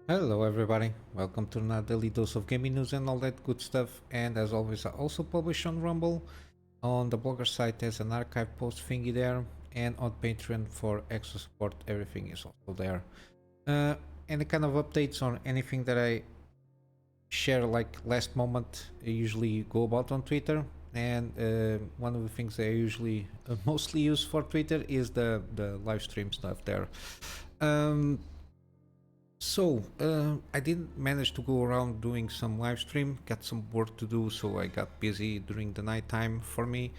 Hello everybody, welcome to another daily dose of gaming news and all that good stuff. And as always, I also publish on Rumble, on the blogger site there's an archive post thingy there, and on Patreon for extra support, everything is also there. Any kind of updates on anything that I share like last moment, I usually go about on Twitter. And one of the things I usually mostly use for Twitter is the live stream stuff there. Um, I didn't manage to go around doing some live stream, got some work to do, so I got busy during the night time for me.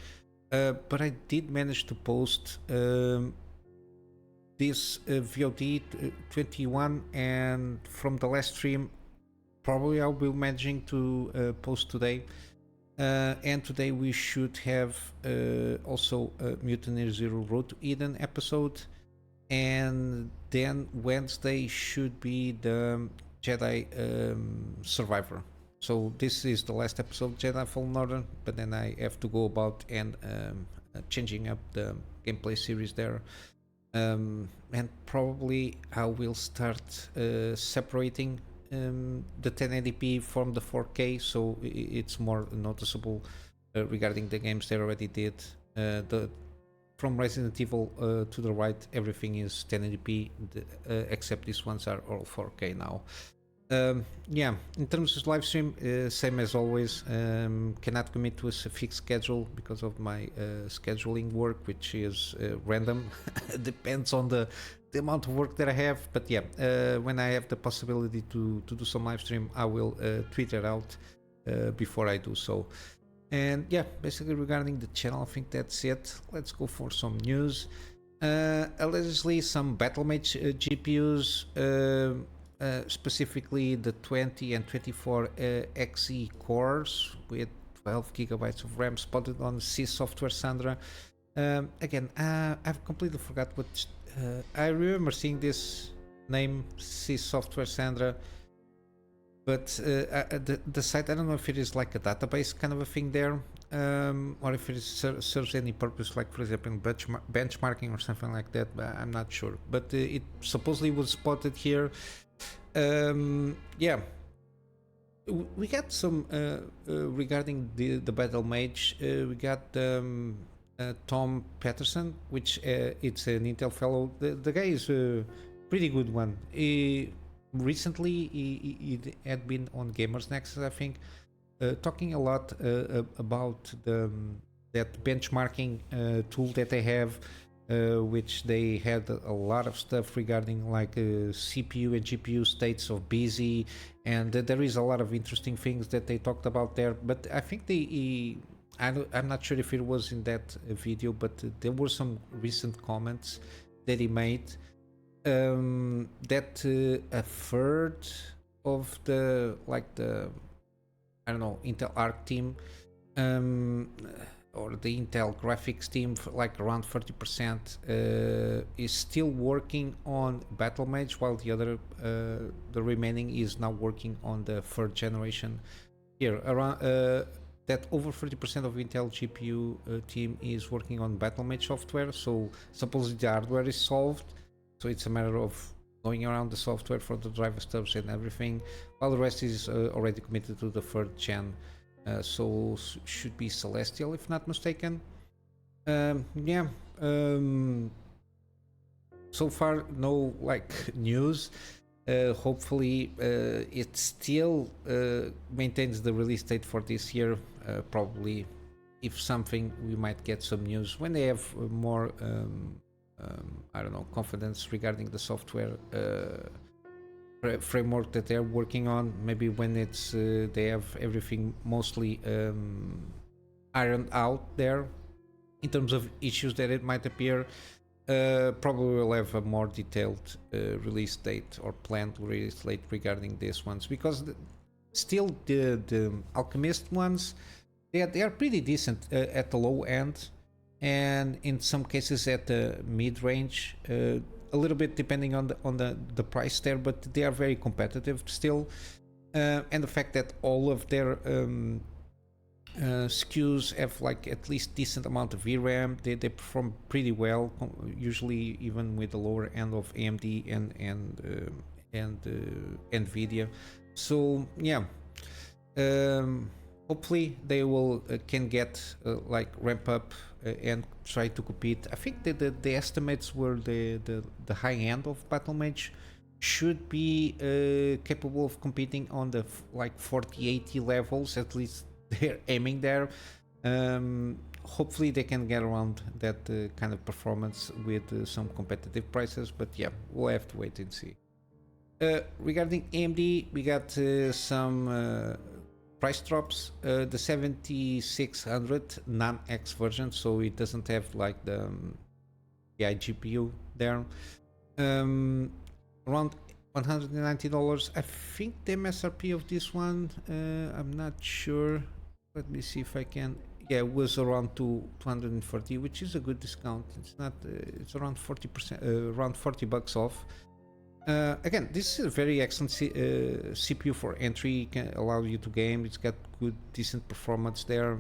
But I did manage to post this VOD 21, and from the last stream, probably I'll be managing to post today. And today we should have also a Mutineer Zero Road to Eden episode, and then Wednesday should be the Jedi Survivor. So this is the last episode of Jedi Fallen Order, but then I have to go about and changing up the gameplay series there. And probably I will start separating the 1080p from the 4K, so it's more noticeable regarding the games they already did. The From Resident Evil to the right, everything is 1080p, except these ones are all 4K now. Yeah, in terms of live stream, same as always. Cannot commit to a fixed schedule because of my scheduling work, which is random. Depends on the amount of work that I have. But yeah, when I have the possibility to do some live stream, I will tweet it out before I do so. And yeah, basically regarding the channel, I think that's it. Let's go for some news. Allegedly, some Battlemage GPUs, specifically the 20 and 24 XE cores with 12 gigabytes of RAM spotted on C Software Sandra. Again, I've completely forgot what. I remember seeing this name, C Software Sandra, but the site, I don't know if it is like a database kind of a thing there, or if it serves any purpose, like for example benchmarking or something like that. I'm not sure, but it supposedly was spotted here. Yeah, we got some regarding the Battlemage. We got Tom Patterson, which it's an Intel fellow. The guy is a pretty good one. Recently he had been on Gamers Nexus, I think, talking a lot about that benchmarking tool that they have, which they had a lot of stuff regarding like CPU and GPU states of busy, and there is a lot of interesting things that they talked about there. But I think I'm not sure if it was in that video, but there were some recent comments that he made, that a third of the I don't know, Intel Arc team, or the Intel graphics team, for like around 30%, is still working on Battlemage, while the remaining is now working on the third generation. Here around that over 30% of Intel GPU team is working on Battlemage software. So supposedly the hardware is solved, so it's a matter of going around the software for the driver stubs and everything, while the rest is already committed to the third gen. So should be Celestial, if not mistaken. Yeah. So far, no like news. Hopefully, it still maintains the release date for this year. Probably, if something, we might get some news when they have more. I don't know, confidence regarding the software framework that they're working on. Maybe when it's they have everything mostly ironed out there in terms of issues that it might appear. Probably will have a more detailed release date or planned release date regarding these ones, because still the Alchemist ones, they are pretty decent at the low end, and in some cases at the mid range, a little bit depending on the price there, but they are very competitive still. And the fact that all of their SKUs have like at least decent amount of VRAM, they perform pretty well, usually even with the lower end of AMD and and Nvidia. So yeah, hopefully they will can get like ramp up and try to compete. I think that the estimates were the high end of Battlemage should be capable of competing on the like 4080 levels. At least they're aiming there. Hopefully they can get around that kind of performance with some competitive prices, but yeah, we'll have to wait and see. Regarding AMD, we got some price drops. The 7600 non-X version, so it doesn't have like the iGPU there. Around $190. I think the MSRP of this one, I'm not sure. Let me see if I can. Yeah, it was around 240, which is a good discount. It's not. It's around 40%, around $40 off. Again, this is a very excellent CPU for entry. It can allow you to game. It's got good, decent performance there.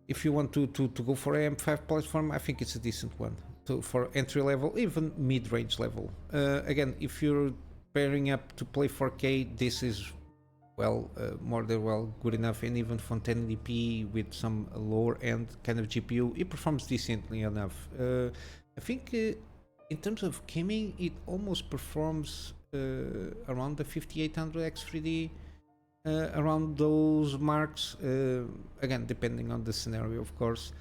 If you want to go for AM5 platform, I think it's a decent one. So for entry level, even mid-range level. Again, if you're pairing up to play 4K, this is more than well good enough, and even for 1080p with some lower end kind of GPU, it performs decently enough. I think in terms of gaming, it almost performs around the 5800 X3D, around those marks. Again, depending on the scenario, of course.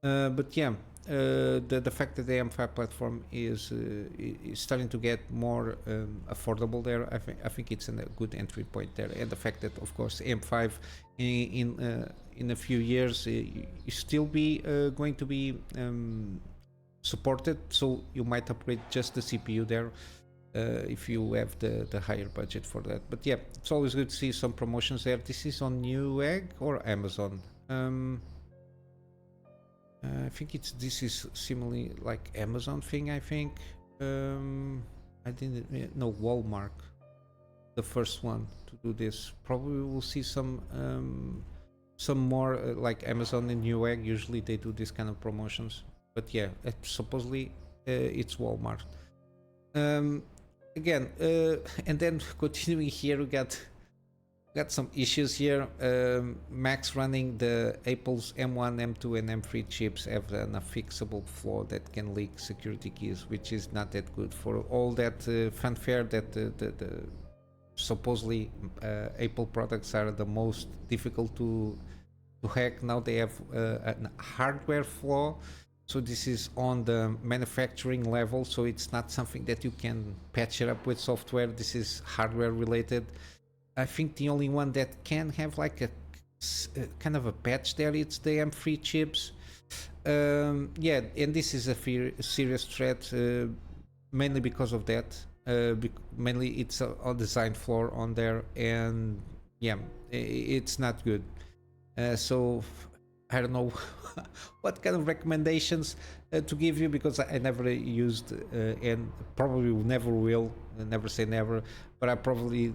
But yeah, the fact that the M5 platform is starting to get more affordable there, I think it's a good entry point there, and the fact that of course M5 in a few years is still be going to be supported, so you might upgrade just the CPU there if you have the higher budget for that. But yeah, it's always good to see some promotions there. This is on Newegg or Amazon. I think this is similarly like Amazon thing. I think I didn't know Walmart, the first one to do this. Probably we'll see some more like Amazon and Newegg. Usually they do this kind of promotions. But yeah, supposedly it's Walmart. Again, and then continuing here, we got some issues here. Macs running the Apple's M1, M2, and M3 chips have an unfixable flaw that can leak security keys, which is not that good. For all that fanfare that the supposedly Apple products are the most difficult to hack, now they have a hardware flaw. So this is on the manufacturing level, so it's not something that you can patch it up with software. This is hardware related. I think the only one that can have like a kind of a patch there, it's the M3 chips. Yeah, and this is a serious threat, mainly because of that. Mainly it's a design flaw on there, and yeah, it's not good. So I don't know what kind of recommendations to give you, because I never used and probably never will, never say never, but I probably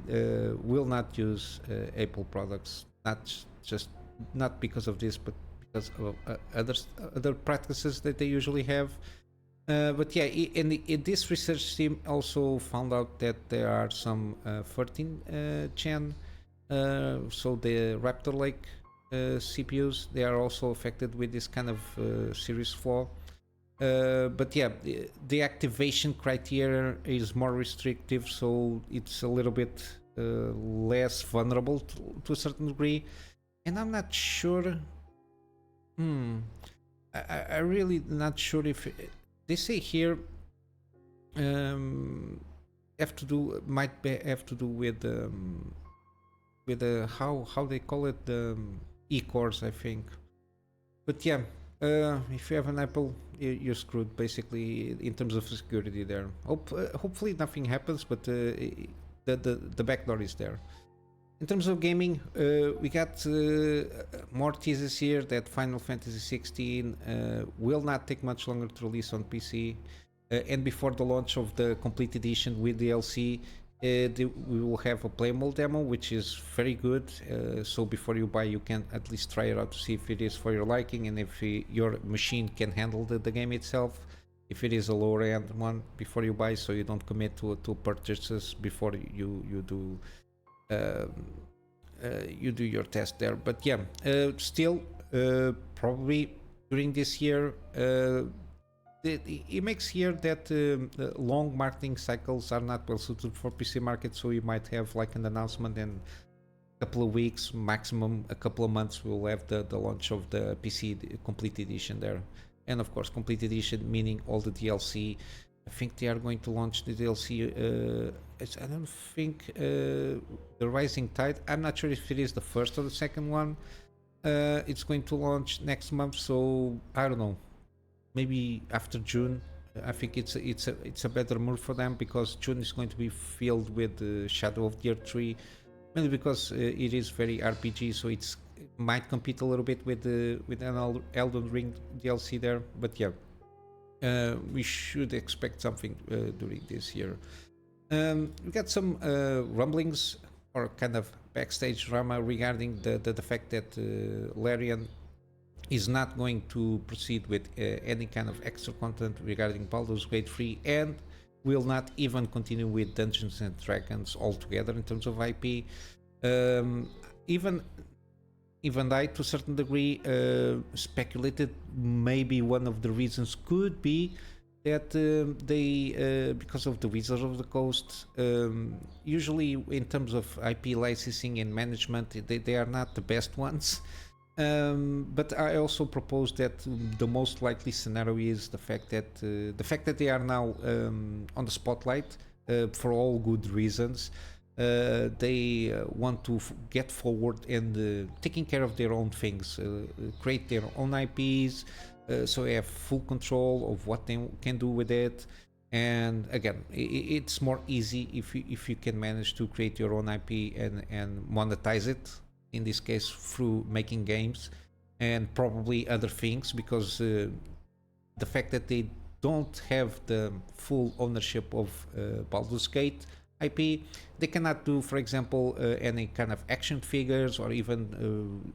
will not use Apple products, not because of this, but because of other practices that they usually have. But yeah, in this research team also found out that there are some 13 gen, so the Raptor Lake CPUs, they are also affected with this kind of serious flaw. But yeah, the activation criteria is more restrictive, so it's a little bit less vulnerable to a certain degree. And I'm not sure. I really not sure if they say here have to do with how they call it, the e-cores, I think. But yeah, if you have an Apple, you're screwed basically in terms of security there. Hopefully nothing happens, but the backdoor is there. In terms of gaming, we got more teasers here that Final Fantasy 16 will not take much longer to release on PC, and before the launch of the complete edition with DLC, we will have a playable demo, which is very good. So before you buy, you can at least try it out to see if it is for your liking and if your machine can handle the game itself. if it is a lower end one before you buy, so you don't commit to purchases before you do your test there. But yeah, still probably during this year it makes here that long marketing cycles are not well suited for PC market, so you might have like an announcement and couple of weeks, maximum a couple of months, we'll have the launch of the PC complete edition there. And of course, complete edition meaning all the DLC. I think they are going to launch the DLC. I don't think the Rising Tide. I'm not sure if it is the first or the second one. It's going to launch next month, so I don't know. Maybe after June. I think it's a better move for them, because June is going to be filled with Shadow of the Earth 3. Mainly because it is very RPG, so it might compete a little bit with an Elden Ring DLC there. But yeah, we should expect something during this year. We got some rumblings or kind of backstage drama regarding the fact that Larian is not going to proceed with any kind of extra content regarding Baldur's Gate 3, and will not even continue with Dungeons and Dragons altogether in terms of IP. Even I, to a certain degree, speculated maybe one of the reasons could be that they, because of the Wizards of the Coast, usually in terms of IP licensing and management, they are not the best ones. But I also propose that the most likely scenario is the fact that they are now on the spotlight for all good reasons. They want to get forward and taking care of their own things, create their own IPs, so they have full control of what they can do with it. And again, it's more easy if you can manage to create your own IP and monetize it, in this case through making games and probably other things, because the fact that they don't have the full ownership of Baldur's Gate IP, they cannot do, for example, any kind of action figures, or even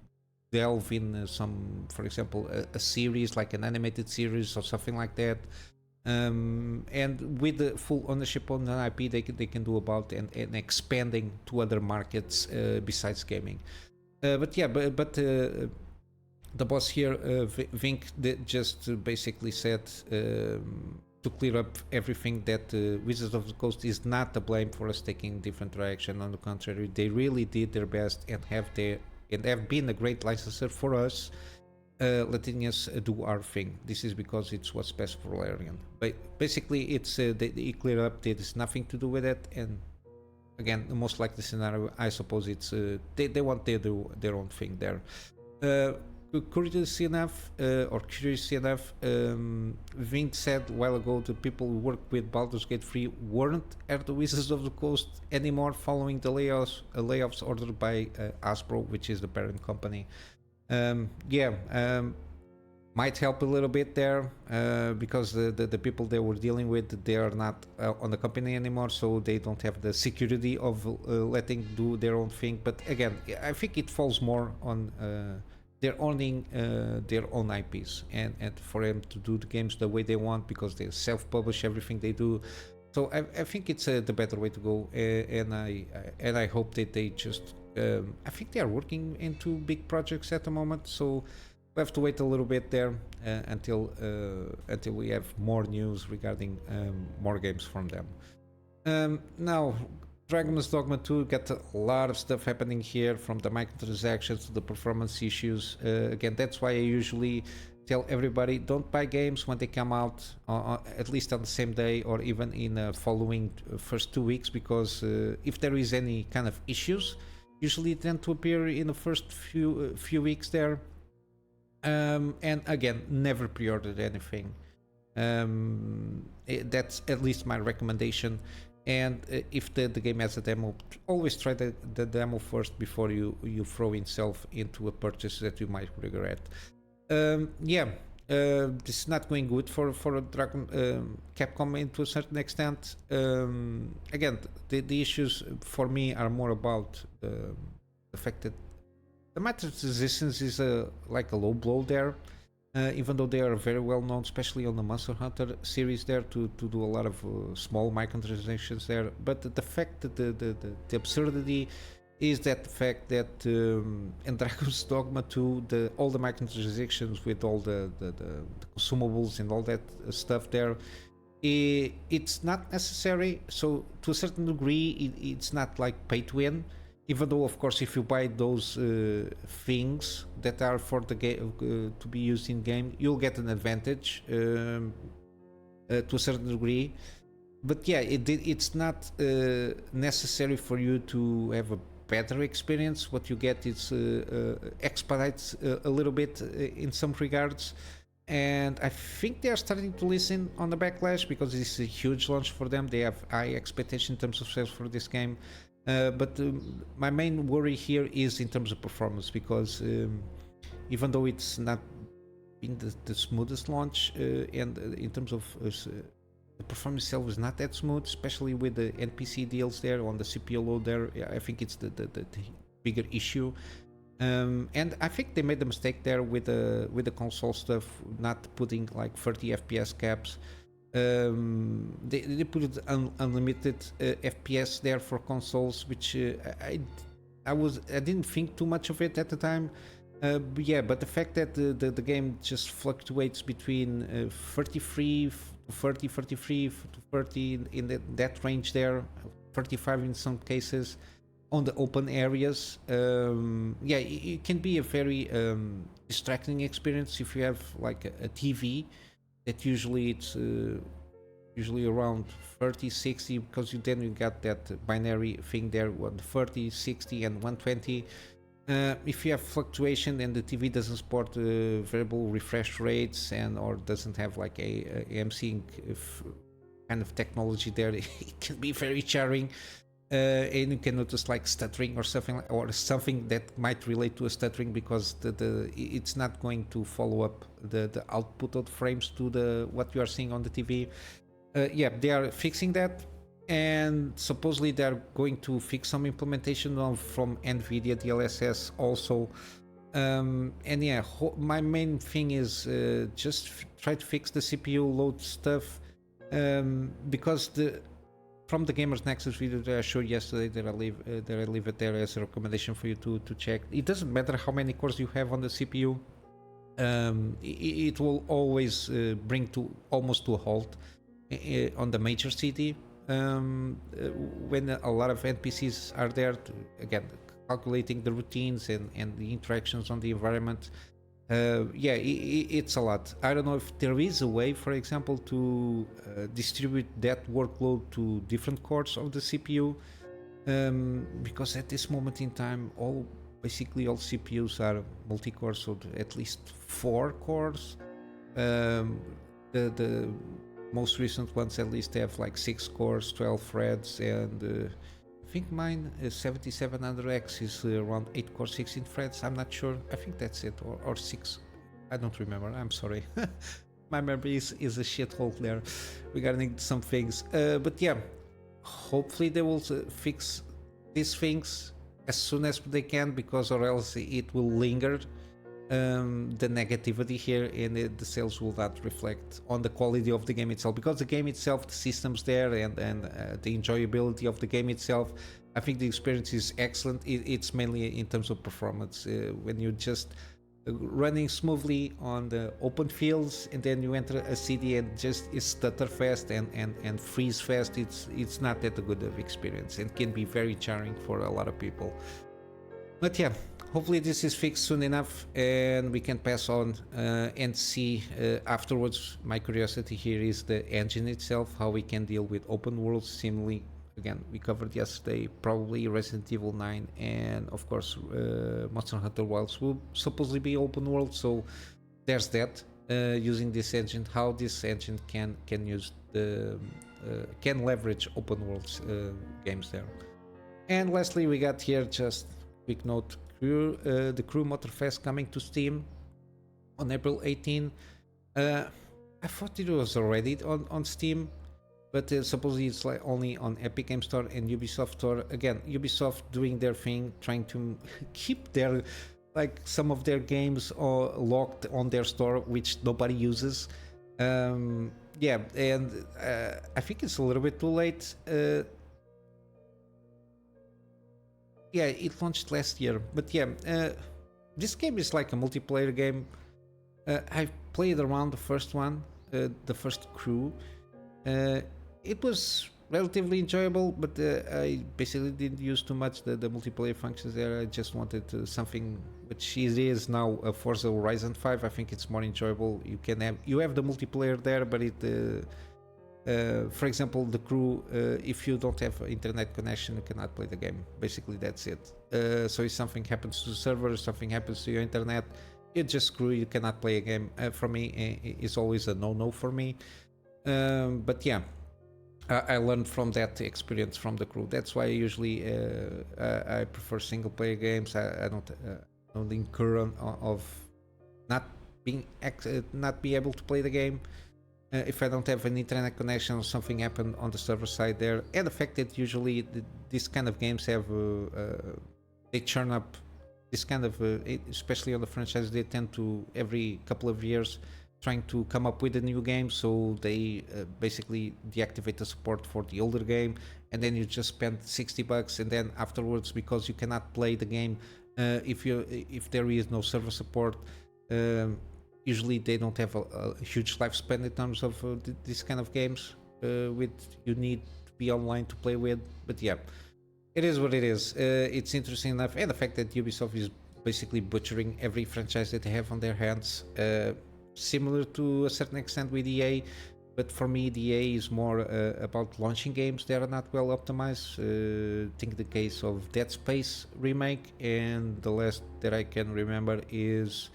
delve in some, for example, a series like an animated series or something like that. And with the full ownership on an IP, they can do about and expanding to other markets besides gaming. But yeah, but the boss here, Vink, just basically said to clear up everything that Wizards of the Coast is not to blame for us taking different direction. On the contrary, they really did their best and have been a great licensor for us, letting us do our thing. This is because it's what's best for Larian. But basically, it's they clear up. There is nothing to do with it, and again, the most likely scenario, I suppose, it's they want to do their own thing there. Curious enough, Vint said a while ago the people who work with Baldur's Gate 3 weren't at the Wizards of the Coast anymore, following the layoffs ordered by Hasbro, which is the parent company. Might help a little bit there, because the people they were dealing with, they are not on the company anymore, so they don't have the security of letting do their own thing. But again, I think it falls more on they're owning their own IPs, and for them to do the games the way they want, because they self-publish everything they do. So I think it's the better way to go, and I hope that they just I think they are working into big projects at the moment, so we have to wait a little bit there until we have more news regarding more games from them. Now, Dragon's Dogma 2 got a lot of stuff happening here, from the microtransactions to the performance issues. Again, that's why I usually tell everybody, don't buy games when they come out, at least on the same day or even in the following first 2 weeks, because if there is any kind of issues, usually tend to appear in the first few weeks there. And again, never pre-ordered anything. That's at least my recommendation. And if the game has a demo, always try the demo first before you throw yourself into a purchase that you might regret. This is not going good for Capcom to a certain extent. Again, the issues for me are more about the fact that the Matrix Resistance is like a low blow there. even though they are very well known, especially on the Monster Hunter series there, to do a lot of small microtransactions there. But the fact that the absurdity is that the fact that in Dragon's Dogma 2, all the microtransactions with all the consumables and all that stuff there, it's not necessary. So to a certain degree, it's not like pay to win. Even though, of course, if you buy those things that are for the game to be used in game, you'll get an advantage to a certain degree. But yeah, it's not necessary for you to have a better experience. What you get is expedites a little bit in some regards. And I think they are starting to listen on the backlash, because this is a huge launch for them. They have high expectation in terms of sales for this game. But my main worry here is in terms of performance, because even though it's not been the smoothest launch, and in terms of the performance itself is not that smooth, especially with the NPC deals there on the CPU load there. I think it's the bigger issue. And I think they made the mistake there with the console stuff, not putting like 30 FPS caps. They put unlimited FPS there for consoles, which I didn't think too much of it at the time. But yeah, but the fact that the game just fluctuates between 33 to 30, 33 to 30 in that range there, 35 in some cases on the open areas, yeah, it can be a very distracting experience if you have like a TV that usually it's usually around 30, 60, because then you got that binary thing there, 30, 60 and 120. If you have fluctuation and the TV doesn't support variable refresh rates or doesn't have like a AMC kind of technology there, it can be very jarring. And you can notice like stuttering or something that might relate to a stuttering, because it's not going to follow up the output of frames to what you are seeing on the TV. Yeah, they are fixing that, and supposedly they are going to fix some implementation from NVIDIA DLSS also. And yeah, my main thing is just try to fix the CPU load stuff, because from the Gamers Nexus video that I showed yesterday, that I leave it there as a recommendation for you to check. It doesn't matter how many cores you have on the CPU, it will always bring to almost to a halt on the major city when a lot of NPCs are there to, again, calculating the routines and the interactions on the environment. Yeah, it's a lot. I don't know if there is a way, for example, to distribute that workload to different cores of the CPU, because at this moment in time, basically all CPUs are multi-core, so at least 4 cores. The most recent ones at least have like 6 cores, 12 threads, and I think mine 7700X is around 8 core 16 threads. I'm not sure. I think that's it, or 6. I don't remember. I'm sorry. My memory is a shithole there regarding some things. But yeah, hopefully they will fix these things as soon as they can, because or else it will linger. The negativity here, and the sales will not reflect on the quality of the game itself, because the game itself, the systems there, and the enjoyability of the game itself, I think the experience is excellent. It's mainly in terms of performance, when you're just running smoothly on the open fields, and then you enter a city and just is stutter fast and freeze fast. It's not that good of experience, and can be very jarring for a lot of people. But yeah, hopefully this is fixed soon enough and we can pass on and see afterwards. My curiosity here is the engine itself, how we can deal with open worlds. Similarly, again, we covered yesterday, probably Resident Evil 9 and of course Monster Hunter Wilds will supposedly be open world, so there's that. Using this engine, how this engine can use can leverage open worlds games there. And lastly, we got here just quick note, the Crew Motorfest coming to Steam on April 18. I thought it was already on Steam, but supposedly it's like only on Epic Game Store and Ubisoft Store. Again, Ubisoft doing their thing, trying to keep their like some of their games are locked on their store, which nobody uses. Yeah, and I think it's a little bit too late. Yeah, it launched last year, but yeah, this game is like a multiplayer game. I've played around the first one, the first crew. Uh, it was relatively enjoyable, but I basically didn't use too much the multiplayer functions there. I just wanted something which it is now a Forza Horizon 5. I think it's more enjoyable. You have the multiplayer there, but for example, the crew, if you don't have internet connection, you cannot play the game. Basically, that's it. So if something happens to the server, something happens to your internet, you just screw. You cannot play a game. For me, it's always a no for me. But yeah, I learned from that experience from the crew. That's why usually I prefer single player games. I don't incur of not not be able to play the game if I don't have an internet connection or something happened on the server side there. And the fact that usually these kind of games have they churn up this kind of especially on the franchise, they tend to every couple of years trying to come up with a new game, so they basically deactivate the support for the older game, and then you just spend $60, and then afterwards, because you cannot play the game if there is no server support, usually they don't have a huge lifespan in terms of this kind of games with you need to be online to play with. But yeah, it is what it is. It's interesting enough, and the fact that Ubisoft is basically butchering every franchise that they have on their hands, similar to a certain extent with EA, but for me, the EA is more about launching games that are not well optimized. Think the case of Dead Space remake, and the last that I can remember is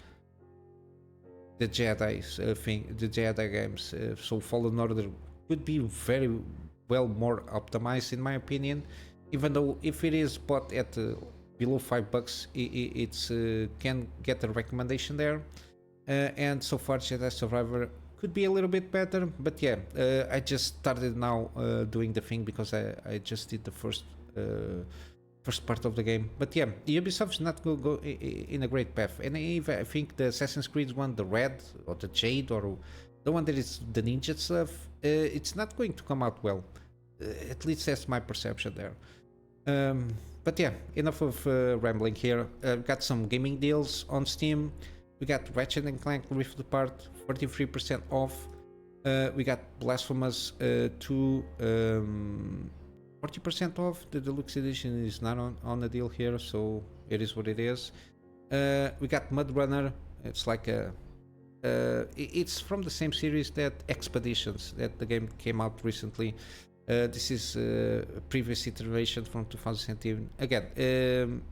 the the Jedi games. So Fallen Order would be very well more optimized in my opinion, even though if it is bought at below $5, it's can get a recommendation there. And so far Jedi Survivor could be a little bit better, but yeah, I just started now doing the thing because I just did the first part of the game. But yeah, Ubisoft's not go in a great path, and I think the Assassin's Creed one, the Red or the Jade or the one that is the ninja stuff, it's not going to come out well. At least that's my perception there. But yeah, enough of rambling here. I've got some gaming deals on Steam. We got Ratchet and Clank Rift Apart 43% off. We got Blasphemous 2 40% off. The deluxe edition is not on the deal here, so it is what it is. We got Mud Runner. It's like it's from the same series that Expeditions, that the game came out recently. This is a previous iteration from 2017. Again,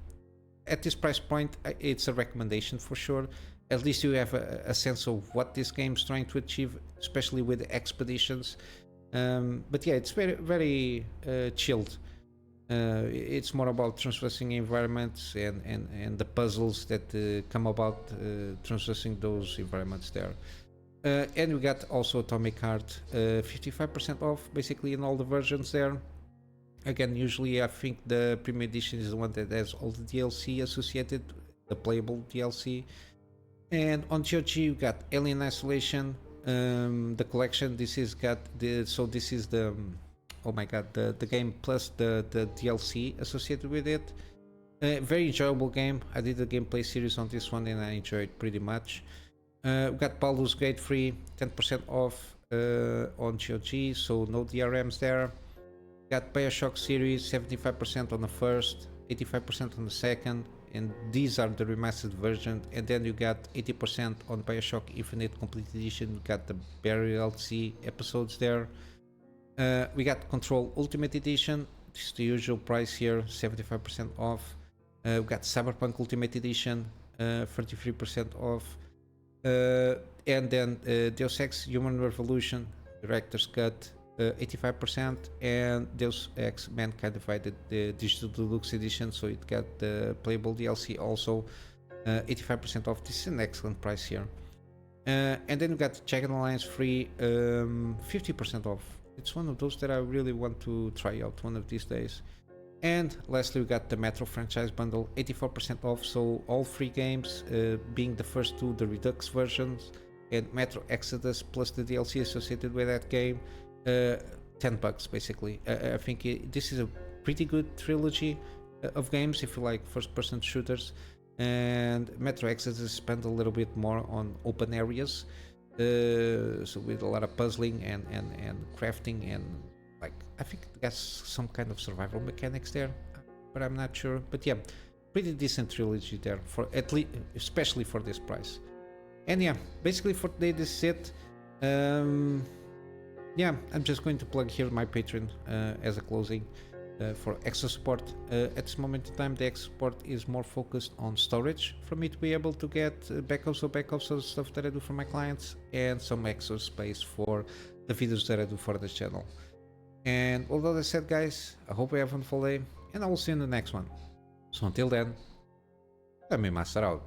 at this price point, it's a recommendation for sure. At least you have a sense of what this game is trying to achieve, especially with Expeditions. But yeah, it's very, very chilled. It's more about traversing environments and the puzzles that come about traversing those environments there. And we got also Atomic Heart 55% off basically in all the versions there. Again, usually I think the Premium Edition is the one that has all the DLC associated, the playable DLC. And on GOG you got Alien Isolation, the collection. This is the oh my god, the game plus the DLC associated with it. Very enjoyable game. I did the gameplay series on this one and I enjoyed it pretty much. We got Baldur's Gate free, 10% off on GOG, so no DRMs there. Got Bioshock series, 75% on the first, 85% on the second, and these are the remastered version. And then you got 80% on Bioshock Infinite Complete Edition. You got the Burial Sea episodes there. We got Control Ultimate Edition. This is the usual price here, 75% off. We got Cyberpunk Ultimate Edition, 33% off. And then Deus Ex Human Revolution Director's Cut, 85%, and Deus Ex Mankind Divided, the Digital Deluxe Edition, so it got the playable DLC also, 85% off. This is an excellent price here. And then we got Jagged Alliance free, 50% off. It's one of those that I really want to try out one of these days. And lastly, we got the Metro franchise bundle, 84% off, so all free games, being the first two, the Redux versions, and Metro Exodus plus the DLC associated with that game, $10 basically. I think this is a pretty good trilogy of games if you like first-person shooters, and Metro Exodus spent a little bit more on open areas, so with a lot of puzzling and crafting and like I think it has some kind of survival mechanics there, but I'm not sure. But yeah, pretty decent trilogy there for at least, especially for this price. And yeah, basically for today this is it. Yeah, I'm just going to plug here my Patreon as a closing for extra support. At this moment in time, the extra support is more focused on storage for me to be able to get backups of stuff that I do for my clients, and some extra space for the videos that I do for this channel. And all that said, guys, I hope you have a wonderful day, and I will see you in the next one. So until then, Kunamy Master out.